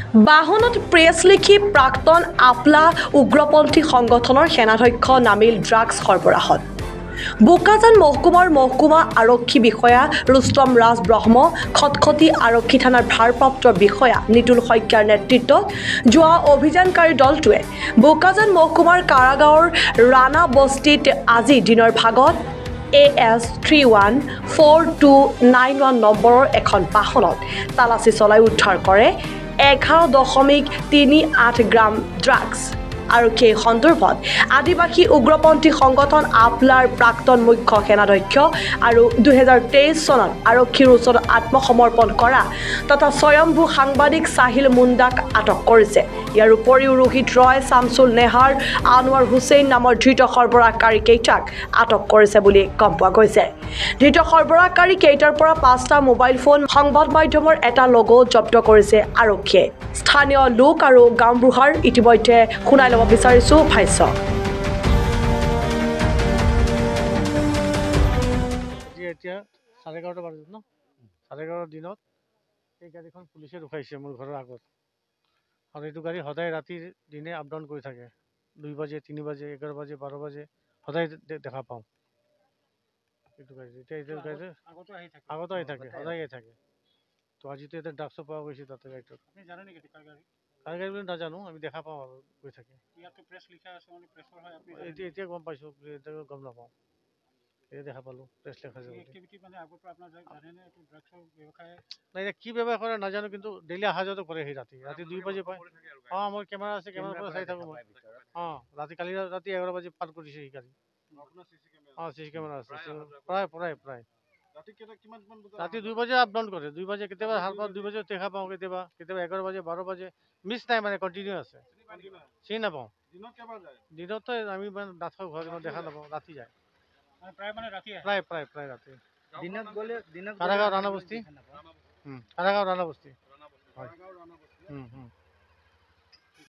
বাহনত প্ৰেছ লিখি প্ৰাক্তন আপলা উগ্ৰপন্থী সংগঠনৰ সেনাধ্যক্ষ নামিল ড্ৰাগছ সৰবৰাহত। বোকাজান মহকুমাৰ মহকুমা আৰক্ষী বিষয়া ৰুস্তম ৰাজ ব্ৰহ্ম, খটখটি আৰক্ষী থানাৰ ভাৰপ্ৰাপ্ত বিষয়া নিতুল শইকীয়াৰ নেতৃত্বত যোৱা অভিযানকাৰী দলটোৱে বোকাজান মহকুমাৰ কাৰাগাঁৱৰ ৰাণা বস্তিত আজি দিনৰ ভাগত AS 314291 নম্বৰৰ এখন বাহনত তালাচী চলাই উদ্ধাৰ কৰে 11.38 গ্ৰাম ড্ৰাগছ। আৰক্ষী এই সন্দৰ্ভত আদিবাসী উগ্ৰপন্থী সংগঠন আপলাৰ প্ৰাক্তন মুখ্য সেনাধ্যক্ষ আৰু 2023 চনত আৰক্ষীৰ ওচৰত আত্মসমৰ্পণ কৰা তথা স্বয়ম্ভূ সাংবাদিক সাহিল মুণ্ডাক আটক কৰিছে। ইয়াৰ উপৰিও ৰোহিত ৰয়, শামছুল নেহাৰ, আনোৱাৰ হুছেইন নামৰ ধৃত সৰবৰাহকাৰী কেইটাক আটক কৰিছে বুলি গম পোৱা গৈছে। ধৃত সৰবৰাহকাৰী কেইটাৰ পৰা 5টা মোবাইল ফোন, সংবাদ মাধ্যমৰ এটা লগো জব্দ কৰিছে আৰক্ষীয়ে। স্থানীয় লোক আৰু গাঁওবুঢ়াৰ ইতিমধ্যে শুনাই ল'ব বিচাৰিছো ভাষ্য। এতিয়া 11:30 বাজিত ন 11:30 দিনত এই গাড়ীখন পুলিচে ৰখাইছে মোৰ ঘৰৰ আগত। আৰু এইটো গাড়ী সদায় ৰাতিৰ দিনে আপ ডাউন কৰি থাকে। 2 বাজে, 3 বাজে, 11 বাজে, 12 বাজে সদায় দেখা পাওঁ এইটো গাড়ী। এতিয়া এইটো গাড়ী আগতো আহি থাকে, সদায় আহি থাকে। তো আজিতো এতিয়া ড্ৰাগছো পোৱা গৈছে তাতে গাড়ীটোত। কাৰ গাড়ী বুলি নাজানো, আমি দেখা পাওঁ আৰু গৈ থাকে। এতিয়া গম পাইছোঁ, এতিয়া গম নাপাওঁ। এতিয়া দেখা পালোঁ প্ৰেছ লেখা যাব। নাই এতিয়া কি ব্যৱসায় কৰে নাজানো, কিন্তু ডেইলি অহা যোৱাটো কৰে সি ৰাতি 2 বাজে পায়। মোৰ কেমেৰা আছে, কেমেৰাৰ পৰা চাই থাকোঁ মই। কালি ৰাতি 11 বাজি পাৰ কৰিছে সি গাড়ী। CC কেমেৰা আছে প্ৰায় ৰাতি 2 বাজে আপ ডাউন কৰে। 2 বাজে কেতিয়াবা 2 বাজে দেখা পাওঁ, কেতিয়াবা 11 বাজে, 12 বাজে। মিছ নাই মানে, কণ্টিনিউ আছে। চিনি নাপাওঁ। দিনততো আমি নাথাকোঁ ঘৰত, ইমান দেখা নাপাওঁ। ৰাতি যায় প্ৰায় ৰাতি। কাৰাগাঁও ৰাণা বস্তি। হয়।